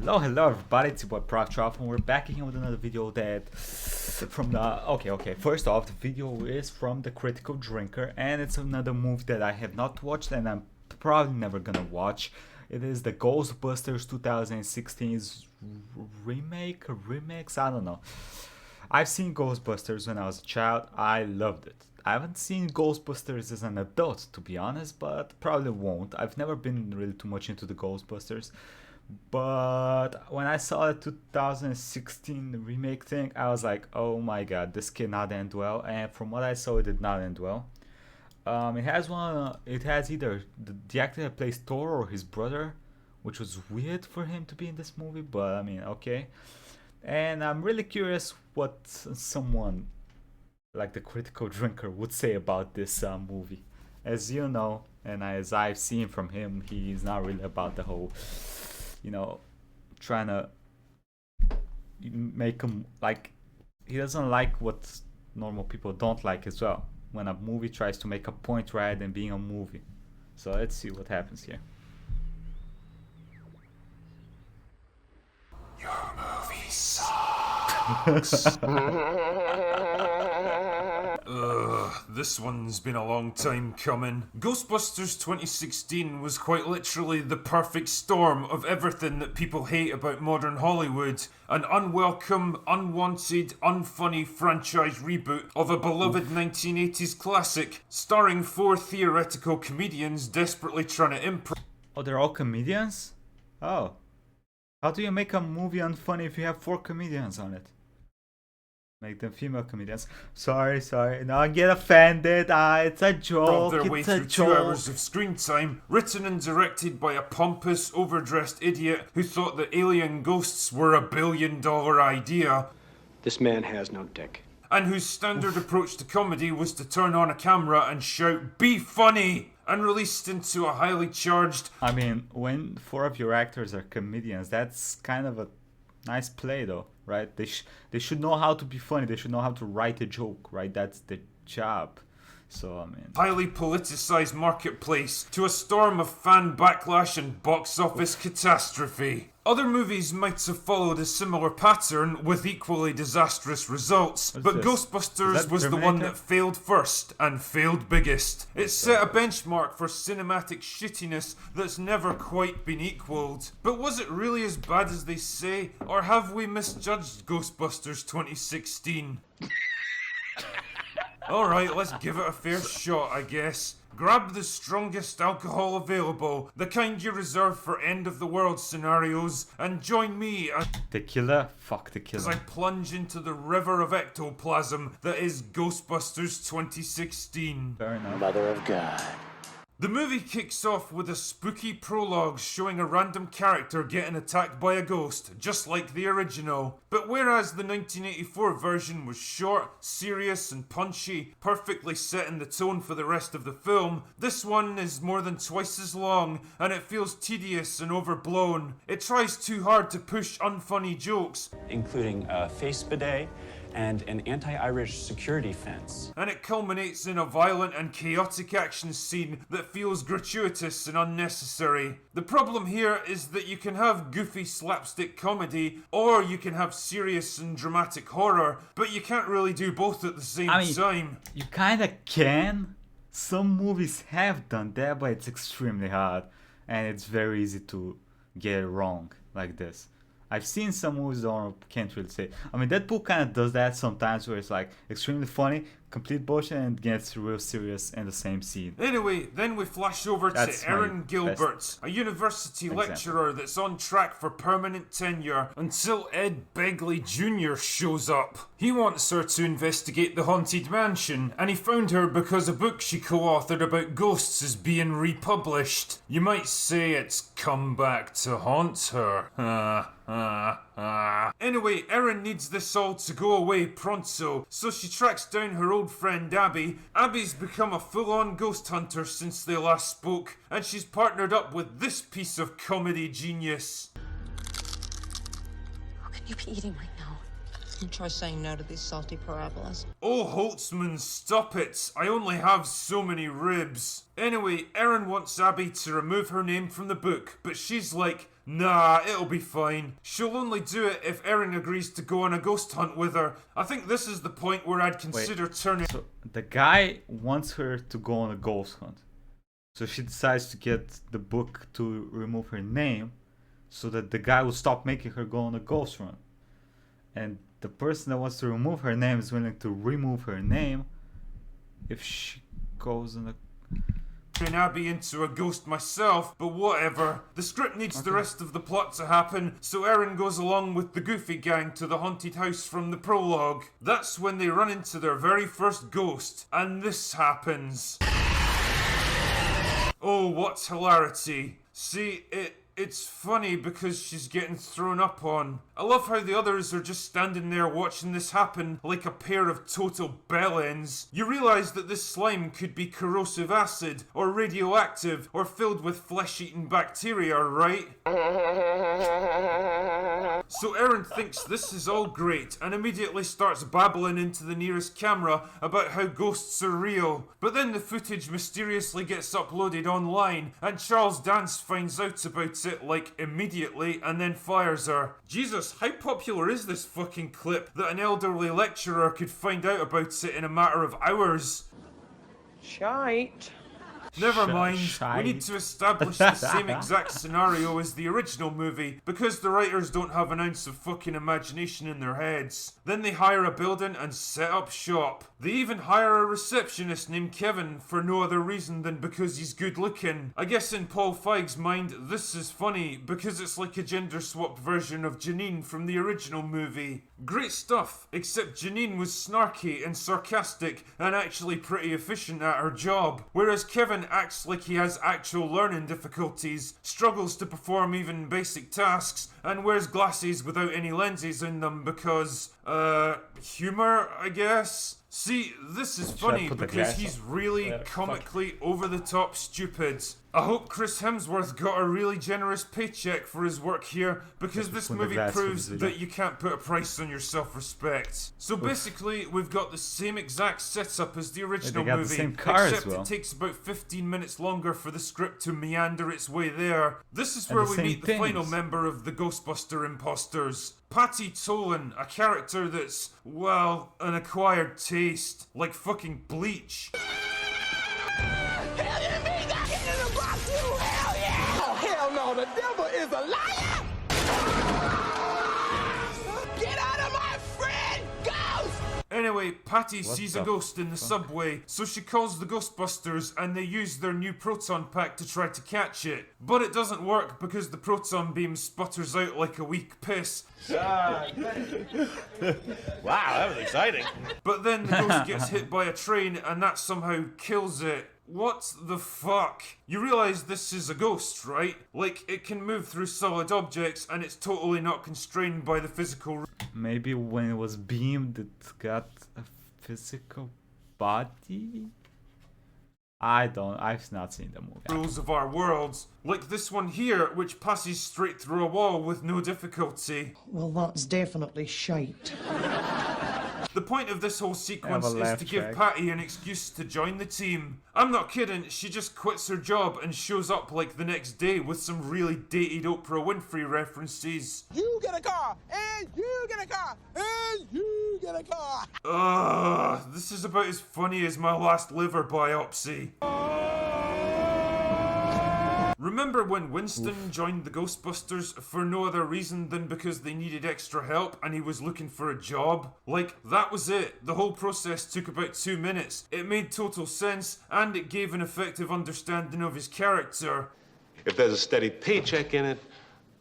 Hello everybody, it's your boy Proftrof and we're back again with another video that from the okay, first off, the video is from The Critical Drinker and it's another movie that I have not watched and I'm probably never gonna watch. It is the Ghostbusters 2016's remix, I don't know. I've seen Ghostbusters when I was a child, I loved it. I haven't seen Ghostbusters as an adult, to be honest, but probably won't. I've never been really too much into the Ghostbusters. But when I saw the 2016 remake thing, I was like, oh my god, this cannot end well. And from what I saw, it did not end well. It has either the actor that plays Thor or his brother, which was weird for him to be in this movie, but I mean, okay. And I'm really curious what someone like the Critical Drinker would say about this movie. As you know, and as I've seen from him, he's not really about the whole, trying to make him like, he doesn't like what normal people don't like as well. When a movie tries to make a point rather than being a movie. So let's see what happens here. Your movie sucks. This one's been a long time coming. Ghostbusters 2016 was quite literally the perfect storm of everything that people hate about modern Hollywood. An unwelcome, unwanted, unfunny franchise reboot of a beloved 1980s classic, starring 4 theoretical comedians desperately trying to improv. Oh, they're all comedians? Oh. How do you make a movie unfunny if you have 4 comedians on it? Make them female comedians. Sorry. No, I get offended. It's a joke. Their way It's a through joke. 2 hours of screen time, written and directed by a pompous, overdressed idiot who thought that alien ghosts were $1 billion idea. This man has no dick. And whose standard approach to comedy was to turn on a camera and shout, "Be funny!" and released into a highly charged... I mean, when 4 of your actors are comedians, that's kind of a nice play though, right? They should know how to be funny. They should know how to write a joke, right? That's the job. So, I mean... highly politicized marketplace to a storm of fan backlash and box office catastrophe. Other movies might have followed a similar pattern with equally disastrous results, but this? Ghostbusters was the one that failed first and failed biggest. It set a benchmark for cinematic shittiness that's never quite been equaled. But was it really as bad as they say, or have we misjudged Ghostbusters 2016? Alright, let's give it a fair shot, I guess. Grab the strongest alcohol available, the kind you reserve for end-of-the-world scenarios, and join me Tequila? Fuck tequila. as I plunge into the river of ectoplasm that is Ghostbusters 2016. Fair enough. Mother of God. The movie kicks off with a spooky prologue showing a random character getting attacked by a ghost, just like the original. But whereas the 1984 version was short, serious and punchy, perfectly setting the tone for the rest of the film, this one is more than twice as long, and it feels tedious and overblown. It tries too hard to push unfunny jokes, Including a face bidet and an anti-Irish security fence. and it culminates in a violent and chaotic action scene that feels gratuitous and unnecessary. The problem here is that you can have goofy slapstick comedy, or you can have serious and dramatic horror, but you can't really do both at the same time. You kinda can. Some movies have done that, but it's extremely hard. And it's very easy to get it wrong like this. I've seen some movies that I can't really say. I mean, Deadpool kind of does that sometimes where it's like extremely funny, complete bullshit, and gets real serious in the same scene. Anyway, then we flash over That's to my Aaron Gilbert, best a university example. lecturer that's on track for permanent tenure until Ed Begley Jr. shows up. He wants her to investigate the haunted mansion, and he found her because a book she co-authored about ghosts is being republished. You might say it's come back to haunt her. Anyway, Erin needs this all to go away pronto, so she tracks down her old friend Abby. Abby's become a full-on ghost hunter since they last spoke, and she's partnered up with this piece of comedy genius. How can you be eating right now? And try saying no to these salty parabolas. Oh, Holtzman, stop it. I only have so many ribs. Anyway, Erin wants Abby to remove her name from the book, but she's like, Nah, it'll be fine. She'll only do it if Erin agrees to go on a ghost hunt with her. I think this is the point where I'd consider turning... So the guy wants her to go on a ghost hunt. So she decides to get the book to remove her name so that the guy will stop making her go on a ghost run. And the person that wants to remove her name is willing to remove her name if she goes on a... Abby into a ghost myself, but whatever. The script needs the rest of the plot to happen, so Erin goes along with the Goofy gang to the haunted house from the prologue. That's when they run into their very first ghost, and this happens. Oh, what hilarity. See, it's funny because she's getting thrown up on. I love how the others are just standing there watching this happen like a pair of total bellends. You realise that this slime could be corrosive acid, or radioactive, or filled with flesh-eating bacteria, right? So Erin thinks this is all great and immediately starts babbling into the nearest camera about how ghosts are real. But then the footage mysteriously gets uploaded online and Charles Dance finds out about it like immediately and then fires her. Jesus, how popular is this fucking clip that an elderly lecturer could find out about it in a matter of hours? Shite. Never mind, we Shite. need to establish the same exact scenario as the original movie, because the writers don't have an ounce of fucking imagination in their heads. Then they hire a building and set up shop. They even hire a receptionist named Kevin for no other reason than because he's good looking. I guess in Paul Feig's mind, this is funny, because it's like a gender-swapped version of Janine from the original movie. Great stuff, except Janine was snarky and sarcastic and actually pretty efficient at her job, whereas Kevin acts like he has actual learning difficulties, struggles to perform even basic tasks, and wears glasses without any lenses in them because, humour, I guess? See, this is funny put the because glass he's on? really comically over-the-top stupid. I hope Chris Hemsworth got a really generous paycheck for his work here, because this put the movie glass for proves this video. that you can't put a price on your self-respect. So basically, we've got the same exact setup as the original got the movie, same car as except well. it takes about 15 minutes longer for the script to meander its way there. This is And where the we same meet the things. final member of the Ghostbuster imposters. Patty Tolan, a character that's, well, an acquired taste, like fucking bleach. Hell no, the devil is a liar! Get out of my friend, ghost! Anyway, Patty sees a the ghost in the subway, so she calls the Ghostbusters and they use their new proton pack to try to catch it. But it doesn't work because the proton beam sputters out like a weak piss. Wow, that was exciting. But then the ghost gets hit by a train and that somehow kills it. What the fuck? You realise this is a ghost, right? Like, it can move through solid objects and it's totally not constrained by the physical Maybe when it was beamed, it got a physical body? I've not seen the movie. rules of our worlds. Like this one here, which passes straight through a wall with no difficulty. Well, that's definitely shite. The point of this whole sequence Have a is laugh to give track. Patty an excuse to join the team. I'm not kidding, she just quits her job and shows up like the next day with some really dated Oprah Winfrey references. You get a car, and you get a car, and you get a car! Ugh, this is about as funny as my last liver biopsy. Remember when Winston joined the Ghostbusters for no other reason than because they needed extra help and he was looking for a job? Like, that was it. The whole process took about 2 minutes. It made total sense and it gave an effective understanding of his character. If there's a steady paycheck in it,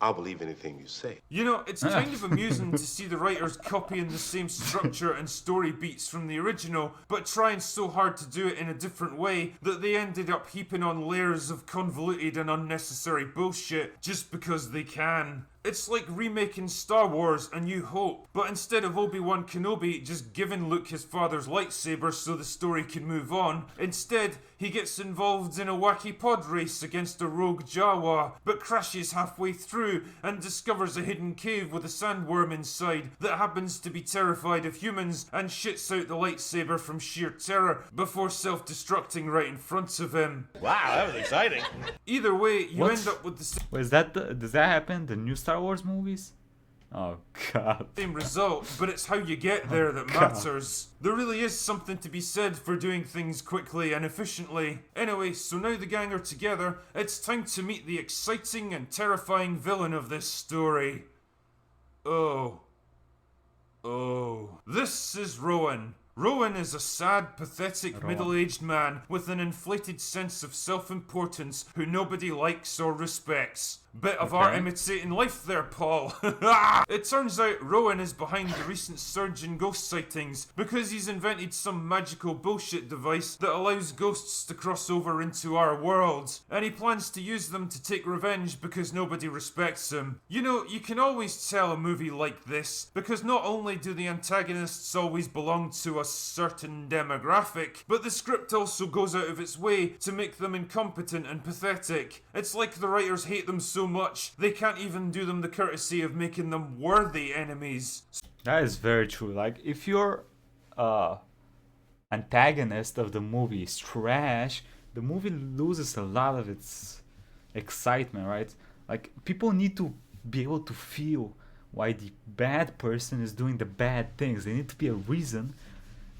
I'll believe anything you say. You know, it's kind of amusing to see the writers copying the same structure and story beats from the original, but trying so hard to do it in a different way that they ended up heaping on layers of convoluted and unnecessary bullshit just because they can. It's like remaking Star Wars A New Hope, but instead of Obi-Wan Kenobi just giving Luke his father's lightsaber so the story can move on, instead he gets involved in a wacky pod race against a rogue Jawa, but crashes halfway through and discovers a hidden cave with a sandworm inside that happens to be terrified of humans and shits out the lightsaber from sheer terror before self-destructing right in front of him. Wow, that was exciting. Either way, you What? end up with the Wait, does that happen? The new Star Wars movies? Oh god. same result, but it's how you get there that matters. There really is something to be said for doing things quickly and efficiently. Anyway, so now the gang are together, it's time to meet the exciting and terrifying villain of this story. Oh. This is Rowan. Rowan is a sad, pathetic, middle-aged man with an inflated sense of self-importance who nobody likes or respects. Bit of art imitating life there, Paul. It turns out Rowan is behind the recent surge in ghost sightings because he's invented some magical bullshit device that allows ghosts to cross over into our world. And he plans to use them to take revenge because nobody respects him. You know, you can always tell a movie like this because not only do the antagonists always belong to a certain demographic, but the script also goes out of its way to make them incompetent and pathetic. It's like the writers hate them so much, they can't even do them the courtesy of making them worthy enemies. That is very true. Like, if your antagonist of the movie is trash, the movie loses a lot of its excitement, right? Like, people need to be able to feel why the bad person is doing the bad things. There need to be a reason,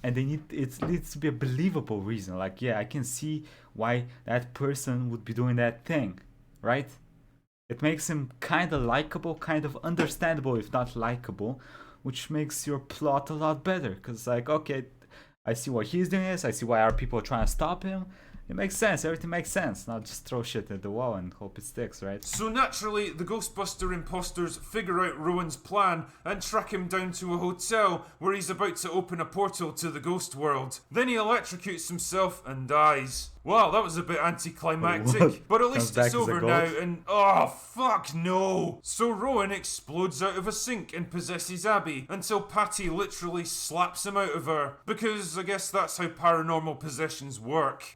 and it needs to be a believable reason. Like, yeah, I can see why that person would be doing that thing, right? It makes him kind of likable, kind of understandable, if not likable, which makes your plot a lot better. Because, like, okay, I see why he's doing this, I see why our people are trying to stop him. It makes sense, everything makes sense. Not just throw shit at the wall and hope it sticks, right? So naturally, the Ghostbuster imposters figure out Rowan's plan and track him down to a hotel where he's about to open a portal to the ghost world. Then he electrocutes himself and dies. Wow, that was a bit anticlimactic, What? but at Comes least back it's as a over now ghost? and oh fuck no! So Rowan explodes out of a sink and possesses Abby until Patty literally slaps him out of her, because I guess that's how paranormal possessions work.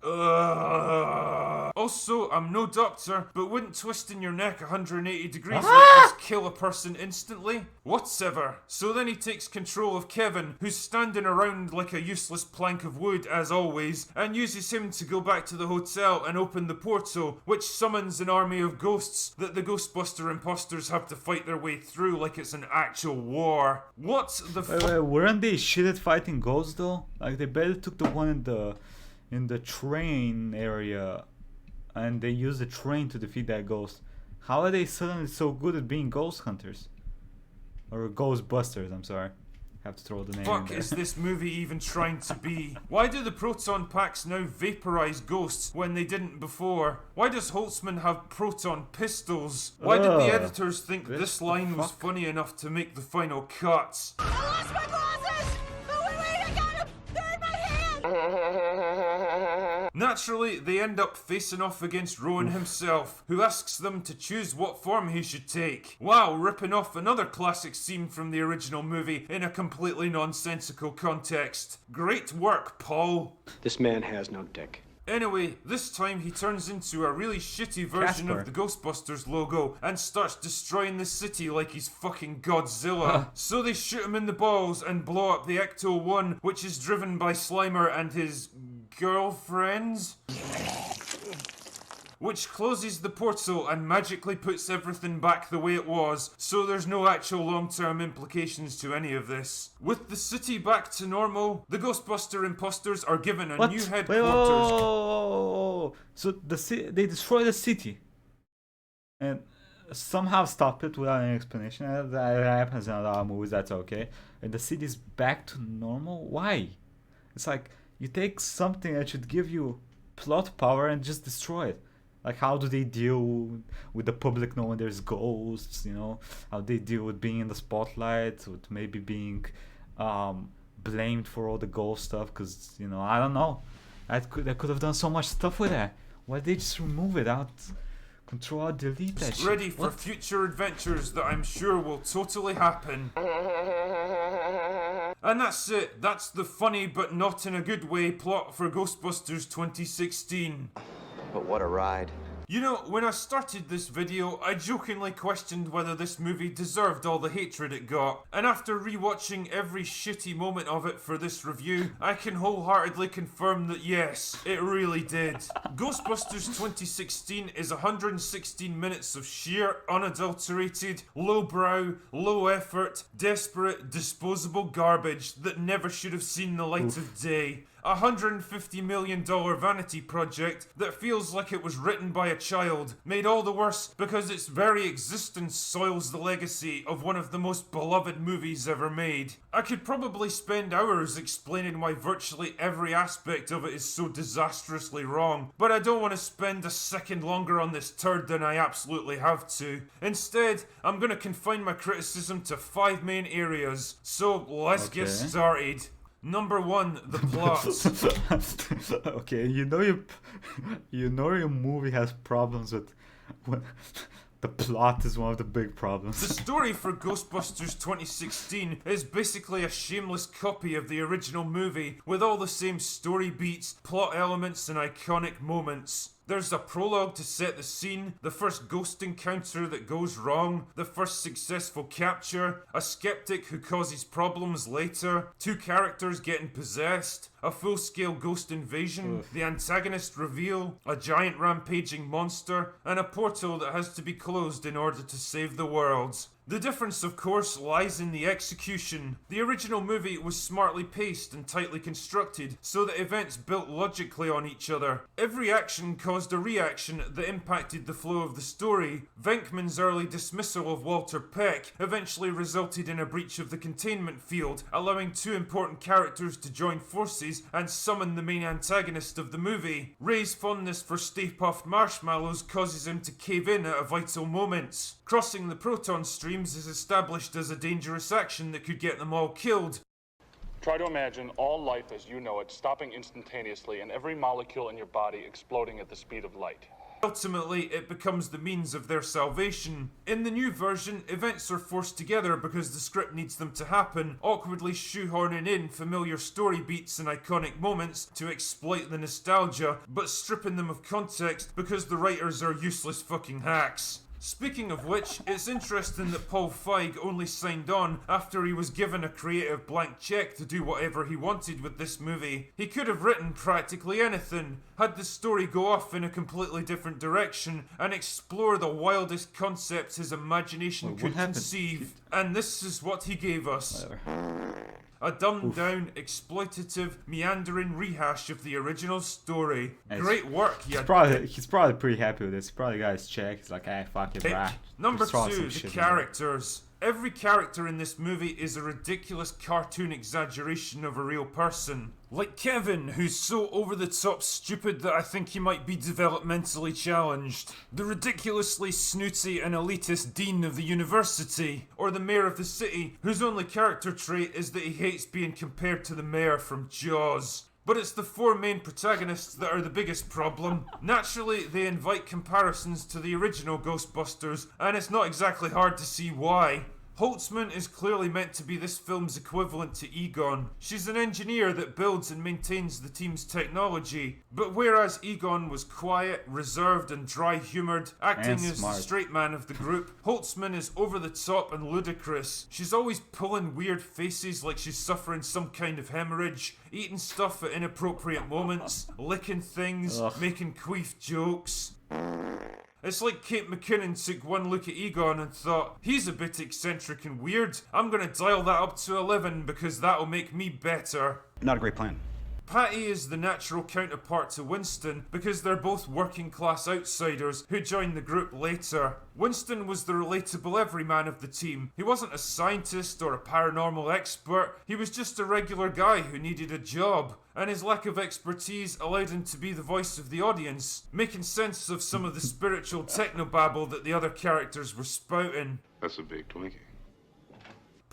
Also, I'm no doctor, but wouldn't twisting your neck 180 degrees like this kill a person instantly? Whatever. So then he takes control of Kevin, who's standing around like a useless plank of wood as always, and uses him to go back to the hotel and open the portal, which summons an army of ghosts that the Ghostbuster imposters have to fight their way through like it's an actual war. What the fuck? Weren't they shit at fighting ghosts though? Like, they barely took the one in the train area, and they used the train to defeat that ghost. How are they suddenly so good at being ghost hunters? Or Ghostbusters, I'm sorry. Have to throw the name in Fuck there. is this movie even trying to be? Why do the proton packs now vaporize ghosts when they didn't before? Why does Holtzman have proton pistols? Why did the Ugh. editors think What this the line was fuck? funny enough to make the final cut? I lost my glasses! Oh, wait, I got them! They're in my hand! Naturally, they end up facing off against Rowan himself, who asks them to choose what form he should take. Wow, ripping off another classic scene from the original movie in a completely nonsensical context. Great work, Paul. This man has no dick. Anyway, this time he turns into a really shitty version Casper. of the Ghostbusters logo and starts destroying the city like he's fucking Godzilla. So they shoot him in the balls and blow up the Ecto-1, which is driven by Slimer and his girlfriends, which closes the portal and magically puts everything back the way it was, so there's no actual long-term implications to any of this. With the city back to normal, the Ghostbuster imposters are given a What? new Wait, headquarters. so they destroy the city and somehow stop it without any explanation. That happens in a lot of movies. That's okay. And the city's back to normal. Why? It's like you take something that should give you plot power and just destroy it. Like, how do they deal with the public knowing there's ghosts, you know? How they deal with being in the spotlight, with maybe being blamed for all the ghost stuff, because, you know, I don't know. They could have done so much stuff with that. Why did they just remove it out? Control delete that shit. Ready for What? future adventures that I'm sure will totally happen. And that's it. That's the funny but not in a good way plot for Ghostbusters 2016. But what a ride. You know, when I started this video, I jokingly questioned whether this movie deserved all the hatred it got. And after rewatching every shitty moment of it for this review, I can wholeheartedly confirm that yes, it really did. Ghostbusters 2016 is 116 minutes of sheer, unadulterated, lowbrow, low effort, desperate, disposable garbage that never should have seen the light of day. A $150 million vanity project that feels like it was written by a child, made all the worse because its very existence soils the legacy of one of the most beloved movies ever made. I could probably spend hours explaining why virtually every aspect of it is so disastrously wrong, but I don't want to spend a second longer on this turd than I absolutely have to. Instead, I'm going to confine my criticism to 5 main areas, so let's get started. Number 1, the plot. Okay, you know your movie has problems with the plot is one of the big problems. The story for Ghostbusters 2016 is basically a shameless copy of the original movie with all the same story beats, plot elements and iconic moments. There's a prologue to set the scene, the first ghost encounter that goes wrong, the first successful capture, a skeptic who causes problems later, 2 characters getting possessed, a full-scale ghost invasion, the antagonist reveal, a giant rampaging monster, and a portal that has to be closed in order to save the world. The difference, of course, lies in the execution. The original movie was smartly paced and tightly constructed, so that events built logically on each other. Every action caused a reaction that impacted the flow of the story. Venkman's early dismissal of Walter Peck eventually resulted in a breach of the containment field, allowing 2 important characters to join forces and summon the main antagonist of the movie. Ray's fondness for Stay Puft Marshmallows causes him to cave in at a vital moment. Crossing the proton streams is established as a dangerous action that could get them all killed. Try to imagine all life as you know it stopping instantaneously and every molecule in your body exploding at the speed of light. Ultimately, it becomes the means of their salvation. In the new version, events are forced together because the script needs them to happen, awkwardly shoehorning in familiar story beats and iconic moments to exploit the nostalgia, but stripping them of context because the writers are useless fucking hacks. Speaking of which, it's interesting that Paul Feig only signed on after he was given a creative blank check to do whatever he wanted with this movie. He could have written practically anything, had the story go off in a completely different direction, and explore the wildest concepts his imagination could conceive. And this is what he gave us. A dumbed-down, exploitative, meandering rehash of the original story. Great work, He's probably pretty happy with this. He probably got his check. He's like, hey, fuck it, bruh. Number Just throw 2, some the shit in characters. Every character in this movie is a ridiculous cartoon exaggeration of a real person. Like Kevin, who's so over-the-top stupid that I think he might be developmentally challenged. The ridiculously snooty and elitist dean of the university. Or the mayor of the city, whose only character trait is that he hates being compared to the mayor from Jaws. But it's the 4 main protagonists that are the biggest problem. Naturally, they invite comparisons to the original Ghostbusters, and it's not exactly hard to see why. Holtzman is clearly meant to be this film's equivalent to Egon. She's an engineer that builds and maintains the team's technology. But whereas Egon was quiet, reserved and dry-humoured, acting as the straight man of the group, Holtzman is over the top and ludicrous. She's always pulling weird faces like she's suffering some kind of hemorrhage, eating stuff at inappropriate moments, licking things, making queef jokes. It's like Kate McKinnon took one look at Egon and thought, he's a bit eccentric and weird. I'm gonna dial that up to 11 because that'll make me better. Not a great plan. Patty is the natural counterpart to Winston because they're both working class outsiders who join the group later. Winston was the relatable everyman of the team. He wasn't a scientist or a paranormal expert, he was just a regular guy who needed a job. And his lack of expertise allowed him to be the voice of the audience, making sense of some of the spiritual technobabble that the other characters were spouting. That's a big Twinkie.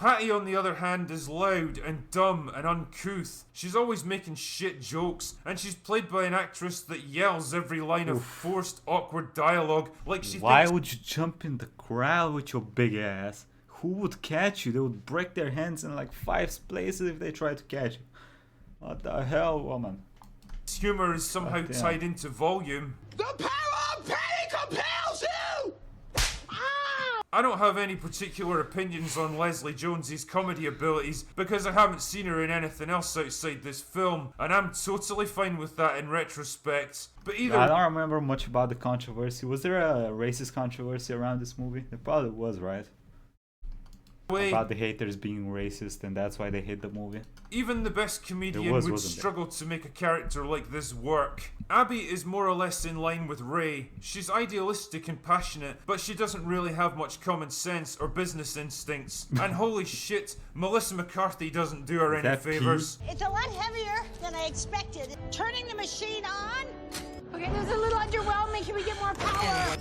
Patty, on the other hand, is loud and dumb and uncouth. She's always making shit jokes, and she's played by an actress that yells every line of forced, awkward dialogue like she Why thinks... would you jump in the crowd with your big ass? Who would catch you? They would break their hands in like 5 places if they tried to catch you. What the hell, woman? Humor is somehow God damn. tied into volume. The power of Patty compels you! I don't have any particular opinions on Leslie Jones's comedy abilities because I haven't seen her in anything else outside this film, and I'm totally fine with that in retrospect. But either I don't remember much about the controversy. Was there a racist controversy around this movie? There probably was, right? way, About the haters being racist and that's why they hate the movie. even the best comedian was, would wasn't there? struggle to make a character like this work. Abby is more or less in line with Ray. She's idealistic and passionate, but she doesn't really have much common sense or business instincts. And holy shit, Melissa McCarthy doesn't do her any that P? favors. It's a lot heavier than I expected. Turning the machine on? Okay, this is a little underwhelming. Can we get more power?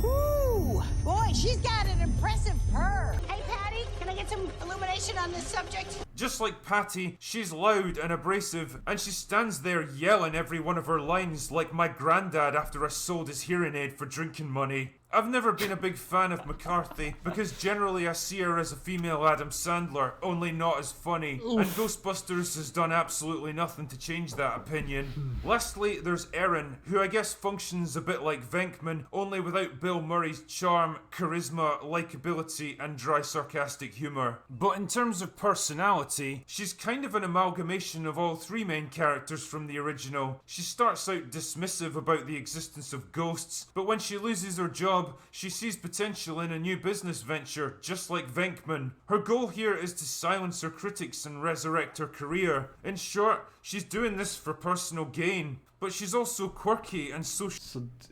Ooh, boy, she's got an impressive purr. Hey, Patty, can I get some illumination on this subject? Just like Patty, she's loud and abrasive, and she stands there yelling every one of her lines like my granddad after I sold his hearing aid for drinking money. I've never been a big fan of McCarthy because generally I see her as a female Adam Sandler, only not as funny. And Ghostbusters has done absolutely nothing to change that opinion. Lastly, there's Erin, who I guess functions a bit like Venkman, only without Bill Murray's charm, charisma, likability, and dry sarcastic humour. But in terms of personality, she's kind of an amalgamation of all three main characters from the original. She starts out dismissive about the existence of ghosts, but when she loses her job, she sees potential in a new business venture, just like Venkman. Her goal here is to silence her critics and resurrect her career. In short, she's doing this for personal gain. But she's also quirky and So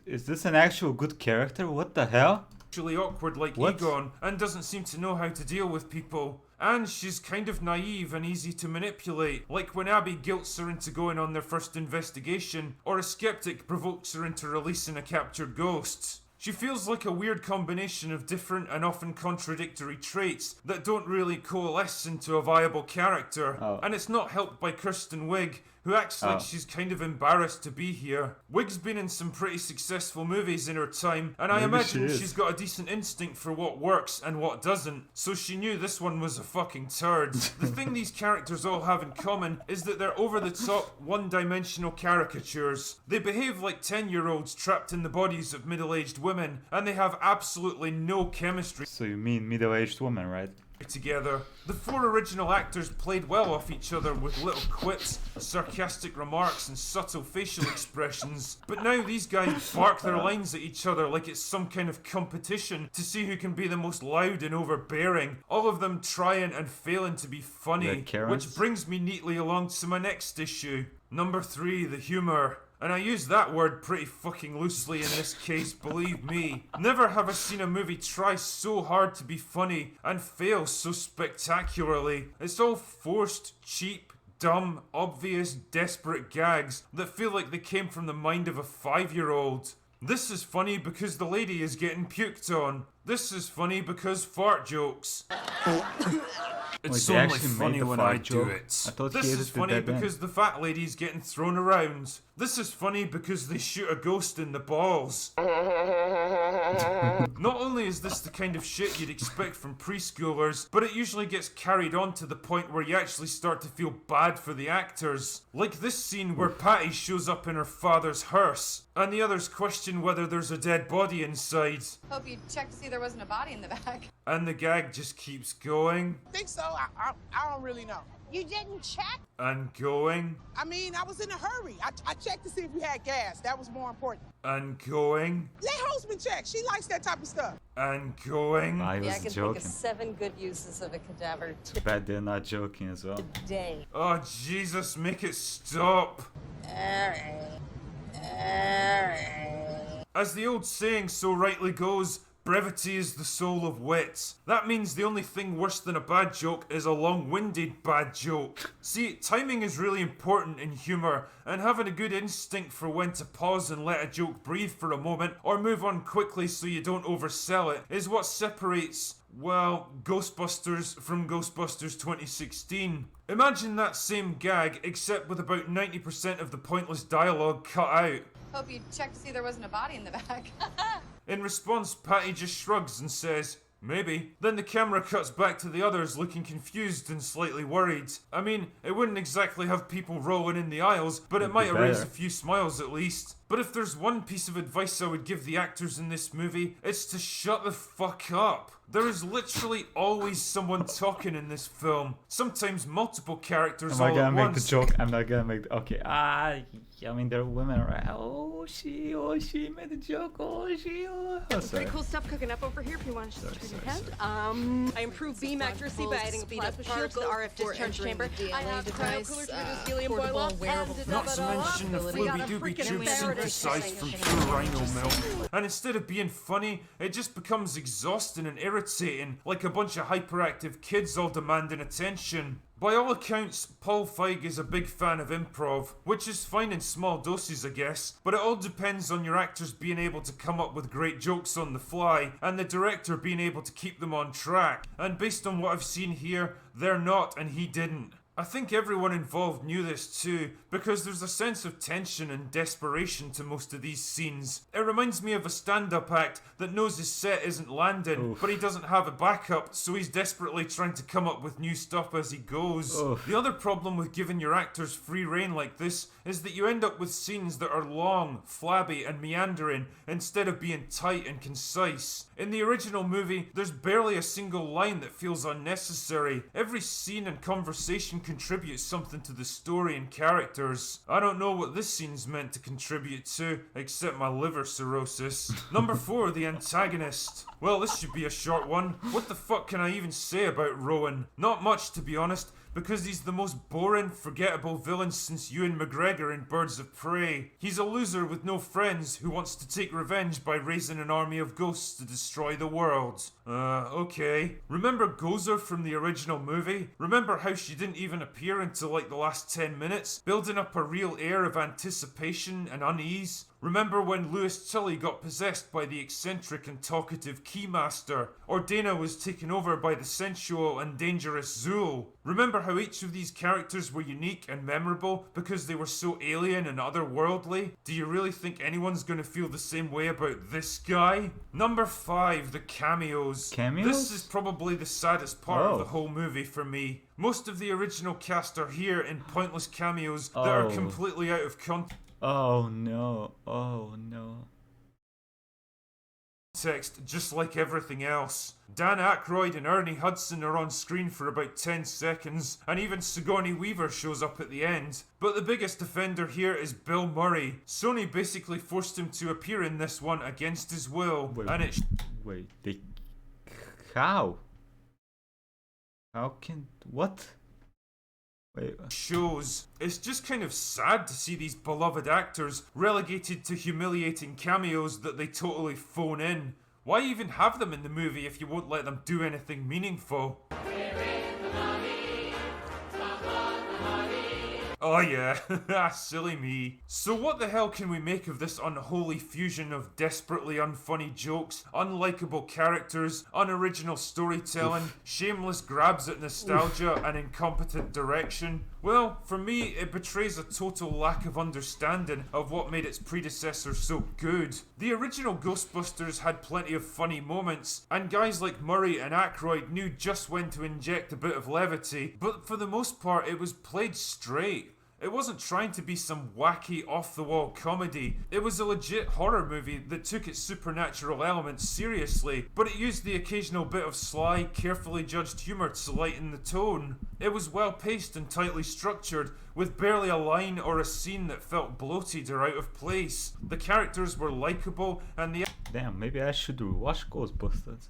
is this an actual good character? What the hell? socially awkward like What? Egon, and doesn't seem to know how to deal with people. And she's kind of naive and easy to manipulate, like when Abby guilts her into going on their first investigation, or a skeptic provokes her into releasing a captured ghost. She feels like a weird combination of different and often contradictory traits that don't really coalesce into a viable character. Oh. And it's not helped by Kristen Wiig, who acts like she's kind of embarrassed to be here. Wig's been in some pretty successful movies in her time, and I Maybe imagine she is. she's got a decent instinct for what works and what doesn't, so she knew this one was a fucking turd. The thing these characters all have in common is that they're over-the-top, one-dimensional caricatures. They behave like 10-year-olds trapped in the bodies of middle-aged women, and they have absolutely no chemistry So you mean middle-aged woman, right? together. The four original actors played well off each other with little quips, sarcastic remarks, and subtle facial expressions. But now these guys bark their lines at each other like it's some kind of competition to see who can be the most loud and overbearing. All of them trying and failing to be funny, They're Karens? which brings me neatly along to my next issue. Number 3, the humour. And I use that word pretty fucking loosely in this case, believe me. Never have I seen a movie try so hard to be funny and fail so spectacularly. It's all forced, cheap, dumb, obvious, desperate gags that feel like they came from the mind of a 5-year-old. This is funny because the lady is getting puked on. This is funny because fart jokes. It's Wait, they only actually made funny the when fart I do joke? it. I thought he This is edited funny that in. because the fat lady's getting thrown around. This is funny because they shoot a ghost in the balls. Not only is this the kind of shit you'd expect from preschoolers, but it usually gets carried on to the point where you actually start to feel bad for the actors. Like this scene where Patty shows up in her father's hearse, and the others question whether there's a dead body inside. Hope you checked to see there wasn't a body in the back. And the gag just keeps going, Think so? I don't really know. You didn't check? and going, I mean, I was in a hurry. I checked to see if we had gas. That was more important. and going, Let Hostman check. She likes that type of stuff. and going. I Yeah, I was can think joking. of 7 good uses of a cadaver Too bad they're not joking as well. today. Oh, Jesus, make it stop. As the old saying so rightly goes, brevity is the soul of wit. That means the only thing worse than a bad joke is a long-winded bad joke. See, timing is really important in humour, and having a good instinct for when to pause and let a joke breathe for a moment, or move on quickly so you don't oversell it, is what separates well, Ghostbusters from Ghostbusters 2016. Imagine that same gag, except with about 90% of the pointless dialogue cut out. Hope you checked to see there wasn't a body in the back. In response, Patty just shrugs and says, maybe. Then the camera cuts back to the others looking confused and slightly worried. I mean, it wouldn't exactly have people rolling in the aisles, but it might erase a few smiles at least. But if there's one piece of advice I would give the actors in this movie, it's to shut the fuck up. There is literally always someone talking in this film. Sometimes multiple characters all at once. Am I gonna make the joke? I'm not gonna make the... Okay, I mean, they're women, right? Oh, she made the joke. Pretty cool stuff cooking up over here if you want to just turn your head. I improved beam accuracy by adding a plasma shield to the RF discharge chamber. I have cryo coolers to reduce helium boil off. Not to mention the Flooby Dooby tube synthesized from pure rhino milk. And instead of being funny, it just becomes exhausting and irritating, like a bunch of hyperactive kids all demanding attention. By all accounts, Paul Feig is a big fan of improv, which is fine in small doses I guess, but it all depends on your actors being able to come up with great jokes on the fly, and the director being able to keep them on track. And based on what I've seen here, they're not, and he didn't. I think everyone involved knew this too, because there's a sense of tension and desperation to most of these scenes. It reminds me of a stand-up act that knows his set isn't landing, but he doesn't have a backup, so he's desperately trying to come up with new stuff as he goes. The other problem with giving your actors free rein like this is that you end up with scenes that are long, flabby, and meandering instead of being tight and concise. In the original movie, there's barely a single line that feels unnecessary. Every scene and conversation contributes something to the story and characters. I don't know what this scene's meant to contribute to, except my liver cirrhosis. Number 4, the antagonist. Well, this should be a short one. What the fuck can I even say about Rowan? Not much, to be honest, because he's the most boring, forgettable villain since Ewan McGregor in Birds of Prey. He's a loser with no friends who wants to take revenge by raising an army of ghosts to destroy the world. Okay. Remember Gozer from the original movie? Remember how she didn't even appear until like the last 10 minutes, building up a real air of anticipation and unease? Remember when Louis Tully got possessed by the eccentric and talkative Keymaster? Or Dana was taken over by the sensual and dangerous Zool? Remember how each of these characters were unique and memorable because they were so alien and otherworldly? Do you really think anyone's gonna feel the same way about this guy? Number 5, the cameos. Cameos? This is probably the saddest part of the whole movie for me. Most of the original cast are here in pointless cameos that are completely out of context. Oh no. Just like everything else. Dan Aykroyd and Ernie Hudson are on screen for about 10 seconds, and even Sigourney Weaver shows up at the end. But the biggest offender here is Bill Murray. Sony basically forced him to appear in this one against his will, How? How can... what? Shows. It's just kind of sad to see these beloved actors relegated to humiliating cameos that they totally phone in. Why even have them in the movie if you won't let them do anything meaningful? Oh yeah, silly me. So what the hell can we make of this unholy fusion of desperately unfunny jokes, unlikable characters, unoriginal storytelling, shameless grabs at nostalgia, and incompetent direction? Well, for me, it betrays a total lack of understanding of what made its predecessor so good. The original Ghostbusters had plenty of funny moments, and guys like Murray and Aykroyd knew just when to inject a bit of levity, but for the most part it was played straight. It wasn't trying to be some wacky, off-the-wall comedy. It was a legit horror movie that took its supernatural elements seriously, but it used the occasional bit of sly, carefully judged humour to lighten the tone. It was well-paced and tightly structured, with barely a line or a scene that felt bloated or out of place. The characters were likeable, and the... Damn, maybe I should rewatch Ghostbusters.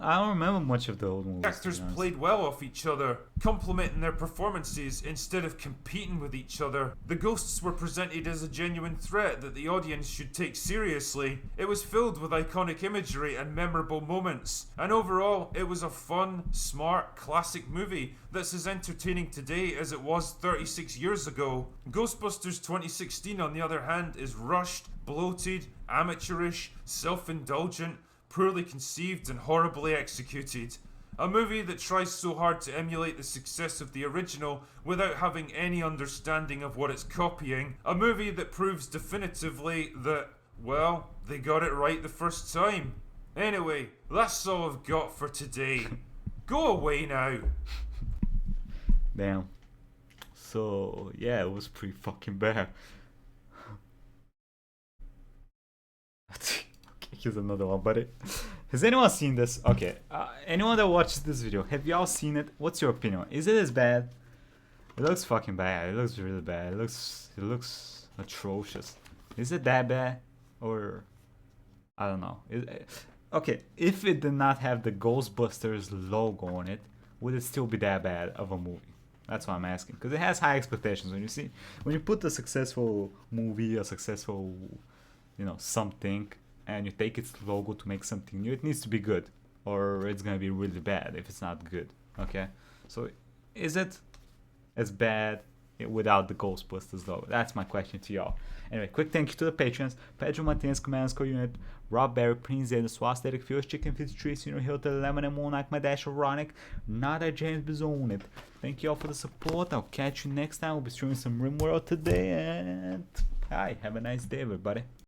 I don't remember much of the old movies. Actors played well off each other, complementing their performances instead of competing with each other. The ghosts were presented as a genuine threat that the audience should take seriously. It was filled with iconic imagery and memorable moments. And overall, it was a fun, smart, classic movie that's as entertaining today as it was 36 years ago. Ghostbusters 2016, on the other hand, is rushed, bloated, amateurish, self-indulgent, poorly conceived and horribly executed. A movie that tries so hard to emulate the success of the original without having any understanding of what it's copying. A movie that proves definitively that, well, they got it right the first time. Anyway, that's all I've got for today. Go away now. Damn. So, yeah, it was pretty fucking bad. Okay, here's another one, buddy. Has anyone seen this? Okay, anyone that watches this video, have y'all seen it? What's your opinion? Is it as bad? It looks fucking bad. It looks really bad. It looks atrocious. Is it that bad? Or I don't know. Okay, if it did not have the Ghostbusters logo on it, would it still be that bad of a movie? That's what I'm asking. Because it has high expectations. When you put a successful movie, a successful, something, and you take its logo to make something new, it needs to be good, or it's gonna be really bad if it's not good. Okay, so is it as bad without the Ghostbusters logo? That's my question to y'all. Anyway, quick thank you to the patrons: Pedro Martinez, Command Score Unit, Rob Berry, Prince Zeno, Swast, Derek Fields, Chicken 53, Senior Hilton, Lemon and Moonlight, My Dash, Ronic, Nada James Bizonit. Thank you all for the support. I'll catch you next time. We'll be streaming some RimWorld today, and hi, have a nice day, everybody.